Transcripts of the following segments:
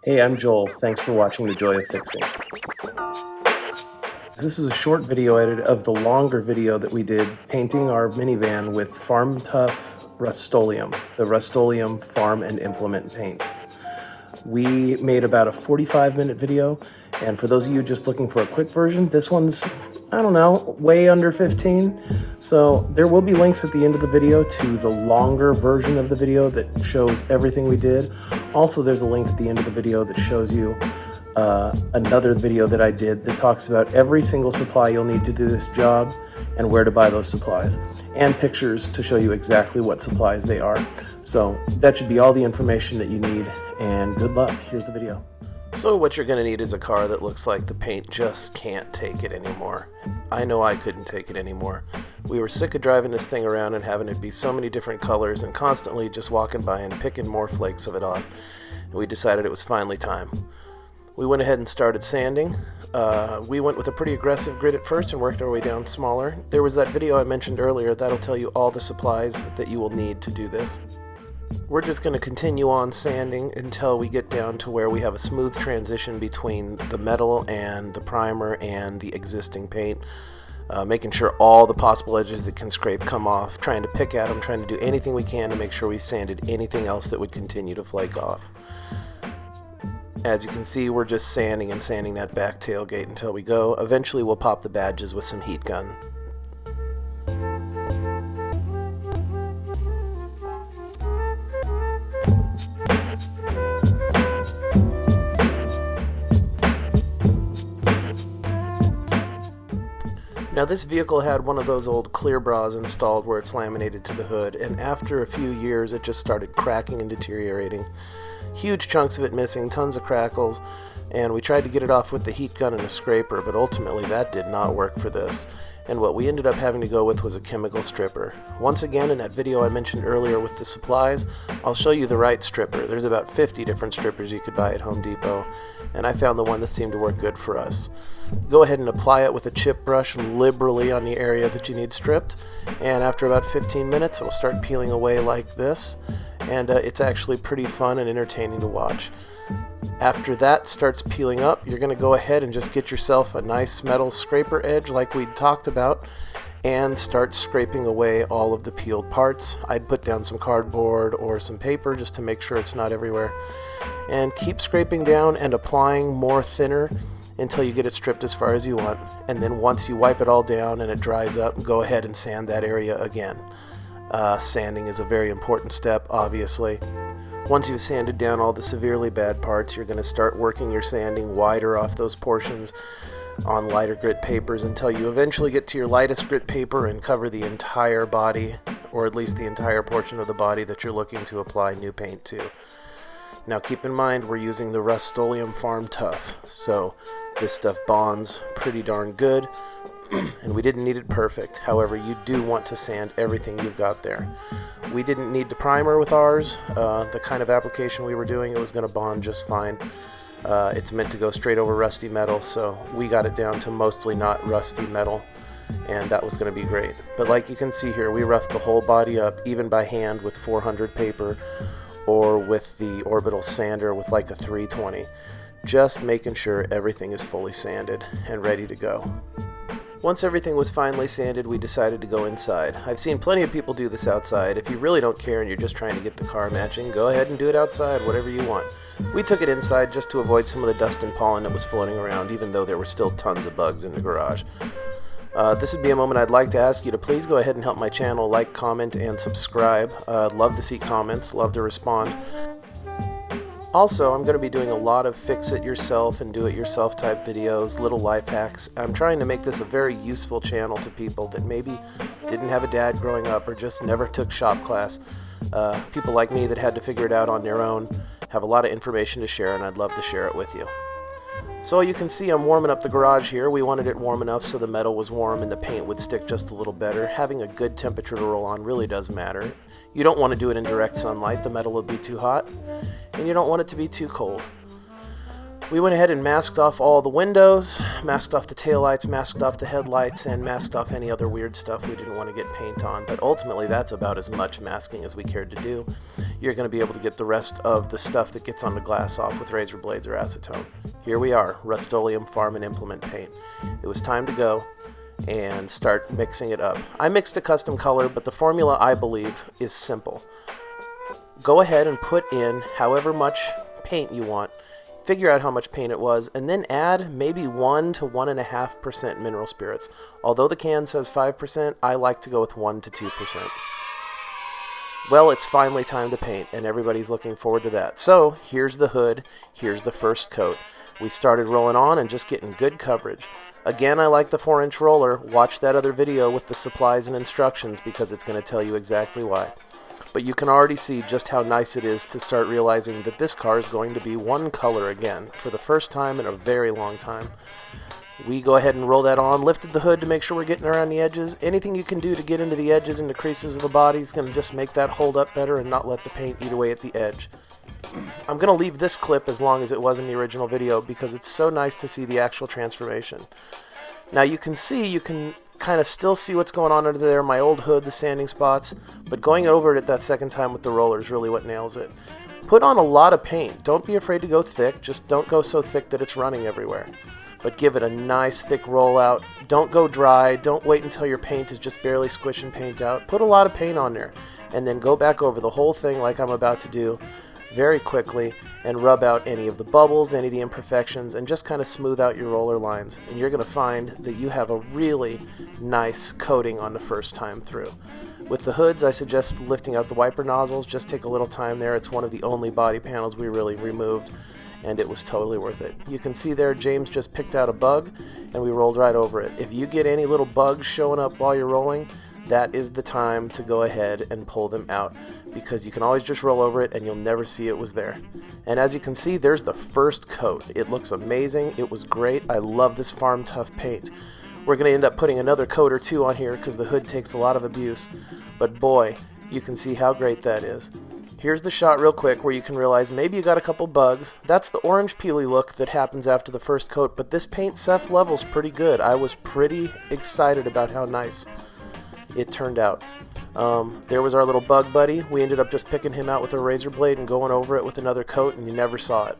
Hey, I'm Joel. Thanks for watching The Joy of Fixing. This is a short video edit of the longer video that we did painting our minivan with Farm Tough Rustoleum, the Rustoleum Farm and Implement paint. We made about a 45-minute video, and for those of you just looking for a quick version, this one's, I don't know, way under 15. So there will be links at the end of the video to the longer version of the video that shows everything we did. Also, there's a link at the end of the video that shows you another video that I did that talks about every single supply you'll need to do this job and where to buy those supplies, and pictures to show you exactly what supplies they are. So that should be all the information that you need, and good luck. Here's the video. So what you're going to need is a car that looks like the paint just can't take it anymore. I know I couldn't take it anymore. We were sick of driving this thing around and having it be so many different colors and constantly just walking by and picking more flakes of it off. And we decided it was finally time. We went ahead and started sanding. We went with a pretty aggressive grid at first and worked our way down smaller. There was that video I mentioned earlier that'll tell you all the supplies that you will need to do this. We're just going to continue on sanding until we get down to where we have a smooth transition between the metal and the primer and the existing paint. Making sure all the possible edges that can scrape come off, trying to pick at them, trying to do anything we can to make sure we sanded anything else that would continue to flake off. As you can see, we're just sanding and sanding that back tailgate until we go. Eventually we'll pop the badges with some heat gun. Now this vehicle had one of those old clear bras installed where it's laminated to the hood, and after a few years it just started cracking and deteriorating. Huge chunks of it missing, tons of crackles, and we tried to get it off with the heat gun and a scraper, but ultimately that did not work for this. And what we ended up having to go with was a chemical stripper. Once again, in that video I mentioned earlier with the supplies, I'll show you the right stripper. There's about 50 different strippers you could buy at Home Depot, and I found the one that seemed to work good for us. Go ahead and apply it with a chip brush liberally on the area that you need stripped, and after about 15 minutes it'll start peeling away like this, and it's actually pretty fun and entertaining to watch. After that starts peeling up, you're going to go ahead and just get yourself a nice metal scraper edge like we'd talked about and start scraping away all of the peeled parts. I'd put down some cardboard or some paper just to make sure it's not everywhere, and keep scraping down and applying more thinner until you get it stripped as far as you want. And then once you wipe it all down and it dries up, go ahead and sand that area again. Sanding is a very important step, obviously. Once you've sanded down all the severely bad parts, you're going to start working your sanding wider off those portions on lighter grit papers until you eventually get to your lightest grit paper and cover the entire body, or at least the entire portion of the body that you're looking to apply new paint to. Now keep in mind we're using the Rustoleum Farm Tough, so this stuff bonds pretty darn good, and we didn't need it perfect. However, you do want to sand everything you've got there. We didn't need to primer with ours. The kind of application we were doing, it was going to bond just fine. It's meant to go straight over rusty metal, so we got it down to mostly not rusty metal, and that was going to be great. But like you can see here, we roughed the whole body up, even by hand with 400 paper, or with the orbital sander with like a 320. Just making sure everything is fully sanded and ready to go. Once everything was finally sanded, we decided to go inside. I've seen plenty of people do this outside. If you really don't care and you're just trying to get the car matching, go ahead and do it outside, whatever you want. We took it inside just to avoid some of the dust and pollen that was floating around, even though there were still tons of bugs in the garage. This would be a moment I'd like to ask you to please go ahead and help my channel, like, comment, and subscribe. Love to see comments, love to respond. Also, I'm going to be doing a lot of fix-it-yourself and do-it-yourself type videos, little life hacks. I'm trying to make this a very useful channel to people that maybe didn't have a dad growing up or just never took shop class. People like me that had to figure it out on their own have a lot of information to share, and I'd love to share it with you. So you can see I'm warming up the garage here. We wanted it warm enough so the metal was warm and the paint would stick just a little better. Having a good temperature to roll on really does matter. You don't want to do it in direct sunlight, the metal will be too hot, and you don't want it to be too cold. We went ahead and masked off all the windows, masked off the taillights, masked off the headlights, and masked off any other weird stuff we didn't want to get paint on. But ultimately, that's about as much masking as we cared to do. You're going to be able to get the rest of the stuff that gets on the glass off with razor blades or acetone. Here we are, Rustoleum Farm and Implement Paint. It was time to go and start mixing it up. I mixed a custom color, but the formula, I believe, is simple. Go ahead and put in however much paint you want. Figure out how much paint it was, and then add maybe 1 to 1.5% mineral spirits. Although the can says 5%, I like to go with 1 to 2%. Well, it's finally time to paint, and everybody's looking forward to that. So, here's the hood, here's the first coat. We started rolling on and just getting good coverage. Again, I like the 4-inch roller. Watch that other video with the supplies and instructions because it's going to tell you exactly why. But you can already see just how nice it is to start realizing that this car is going to be one color again for the first time in a very long time. We go ahead and roll that on, lifted the hood to make sure we're getting around the edges. Anything you can do to get into the edges and the creases of the body is going to just make that hold up better and not let the paint eat away at the edge. I'm going to leave this clip as long as it was in the original video because it's so nice to see the actual transformation. Now you can kind of still see what's going on under there, my old hood, the sanding spots, but going over it that second time with the roller is really what nails it. Put on a lot of paint. Don't be afraid to go thick, just don't go so thick that it's running everywhere. But give it a nice thick rollout. Don't go dry, don't wait until your paint is just barely squishing paint out. Put a lot of paint on there, and then go back over the whole thing like I'm about to do very quickly and rub out any of the bubbles, any of the imperfections, and just kind of smooth out your roller lines. And you're going to find that you have a really nice coating on the first time through. With the hoods, I suggest lifting out the wiper nozzles. Just take a little time there. It's one of the only body panels we really removed, and it was totally worth it. You can see there James just picked out a bug, and we rolled right over it. If you get any little bugs showing up while you're rolling, that is the time to go ahead and pull them out, because you can always just roll over it and you'll never see it was there. And as you can see, there's the first coat. It looks amazing. It was great. I love this Farm Tough paint. We're going to end up putting another coat or two on here because the hood takes a lot of abuse, but boy, you can see how great that is. Here's the shot real quick where you can realize maybe you got a couple bugs. That's the orange peely look that happens after the first coat, but this paint ceph level's pretty good. I was pretty excited about how nice it turned out. There was our little bug buddy. We ended up just picking him out with a razor blade and going over it with another coat, and you never saw it.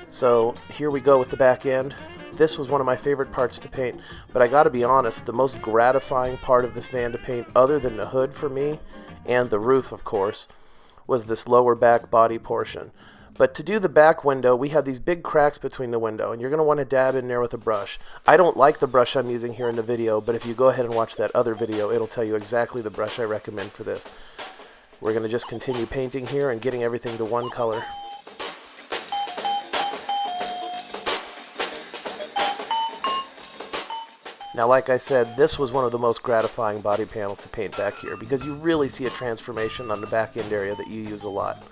So here we go with the back end. This was one of my favorite parts to paint, but I gotta be honest, the most gratifying part of this van to paint, other than the hood for me, and the roof of course, was this lower back body portion. But to do the back window, we had these big cracks between the window, and you're going to want to dab in there with a brush. I don't like the brush I'm using here in the video, but if you go ahead and watch that other video, it'll tell you exactly the brush I recommend for this. We're going to just continue painting here and getting everything to one color. Now, like I said, this was one of the most gratifying body panels to paint back here, because you really see a transformation on the back end area that you use a lot.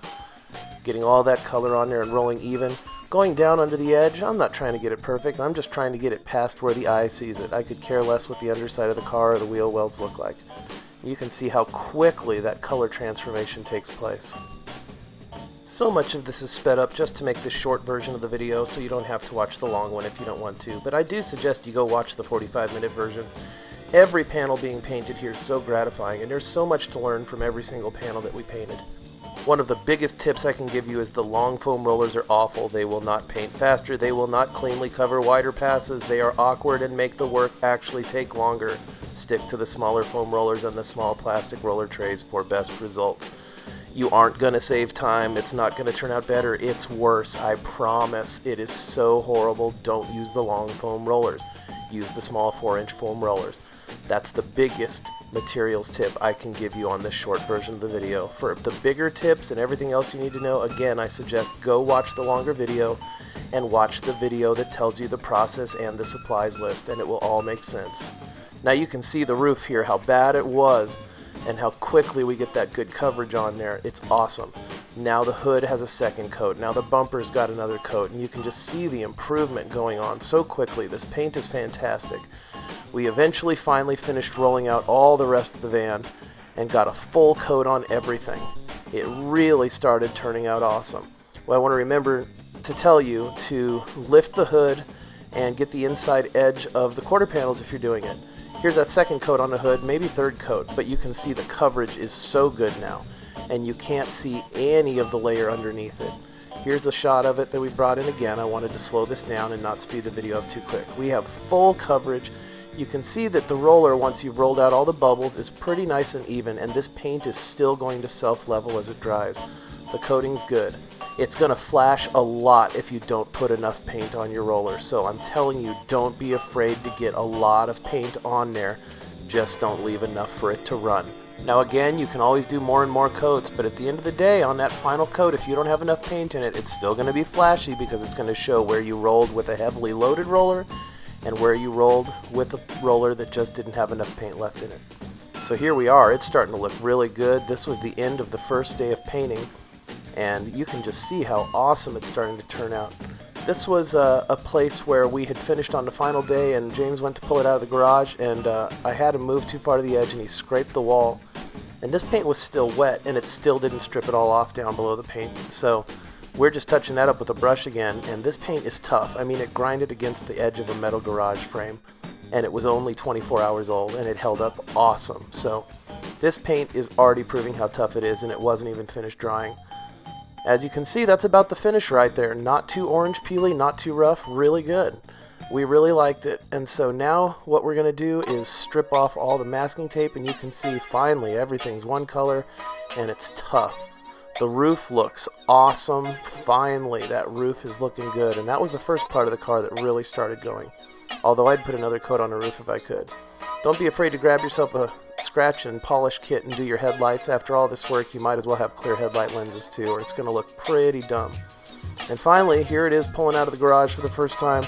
Getting all that color on there and rolling even. Going down under the edge, I'm not trying to get it perfect, I'm just trying to get it past where the eye sees it. I could care less what the underside of the car or the wheel wells look like. You can see how quickly that color transformation takes place. So much of this is sped up just to make this short version of the video so you don't have to watch the long one if you don't want to, but I do suggest you go watch the 45-minute version. Every panel being painted here is so gratifying, and there's so much to learn from every single panel that we painted. One of the biggest tips I can give you is the long foam rollers are awful. They will not paint faster, they will not cleanly cover wider passes, they are awkward and make the work actually take longer. Stick to the smaller foam rollers and the small plastic roller trays for best results. You aren't going to save time, it's not going to turn out better, it's worse, I promise. It is so horrible. Don't use the long foam rollers. Use the small 4-inch foam rollers. That's the biggest materials tip I can give you on this short version of the video. For the bigger tips and everything else you need to know, again, I suggest go watch the longer video and watch the video that tells you the process and the supplies list, and it will all make sense. Now you can see the roof here, how bad it was, and how quickly we get that good coverage on there. It's awesome. Now the hood has a second coat. Now the bumper's got another coat, and you can just see the improvement going on so quickly. This paint is fantastic. We eventually finally finished rolling out all the rest of the van and got a full coat on everything. It really started turning out awesome. What I want to remember to tell you to lift the hood and get the inside edge of the quarter panels if you're doing it. Here's that second coat on the hood, maybe third coat, but you can see the coverage is so good now, and you can't see any of the layer underneath it. Here's a shot of it that we brought in again. I wanted to slow this down and not speed the video up too quick. We have full coverage. You can see that the roller, once you've rolled out all the bubbles, is pretty nice and even, and this paint is still going to self-level as it dries. The coating's good. It's going to flash a lot if you don't put enough paint on your roller, so I'm telling you, don't be afraid to get a lot of paint on there. Just don't leave enough for it to run. Now again, you can always do more and more coats, but at the end of the day, on that final coat, if you don't have enough paint in it, it's still going to be flashy because it's going to show where you rolled with a heavily loaded roller and where you rolled with a roller that just didn't have enough paint left in it. So here we are. It's starting to look really good. This was the end of the first day of painting, and you can just see how awesome it's starting to turn out. This was a place where we had finished on the final day, and James went to pull it out of the garage, and I had him move too far to the edge, and he scraped the wall. And this paint was still wet, and it still didn't strip it all off down below the paint. So we're just touching that up with a brush again, and this paint is tough. I mean, it grinded against the edge of a metal garage frame, and it was only 24 hours old, and it held up awesome. So this paint is already proving how tough it is, and it wasn't even finished drying. As you can see, that's about the finish right there. Not too orange peely, not too rough, really good. We really liked it, and so now what we're going to do is strip off all the masking tape, and you can see finally everything's one color, and it's tough. The roof looks awesome. Finally, that roof is looking good, and that was the first part of the car that really started going, although I'd put another coat on the roof if I could. Don't be afraid to grab yourself a scratch and polish kit and do your headlights. After all this work, you might as well have clear headlight lenses too, or it's going to look pretty dumb. And finally, here it is pulling out of the garage for the first time,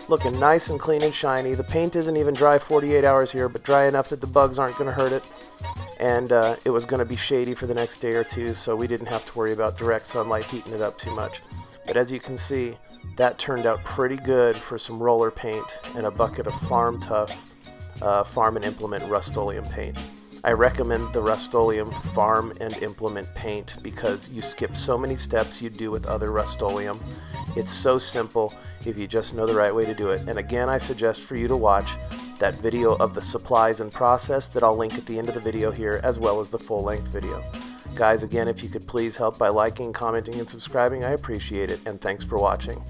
looking nice and clean and shiny. The paint isn't even dry 48 hours here, but dry enough that the bugs aren't going to hurt it. And it was going to be shady for the next day or two, so we didn't have to worry about direct sunlight heating it up too much. But as you can see, that turned out pretty good for some roller paint and a bucket of Farm Tough Farm and Implement Rustoleum paint. I recommend the Rustoleum Farm and Implement paint because you skip so many steps you do with other Rustoleum. It's so simple if you just know the right way to do it. And again, I suggest for you to watch that video of the supplies and process that I'll link at the end of the video here, as well as the full-length video. Guys, again, if you could please help by liking, commenting, and subscribing, I appreciate it, and thanks for watching.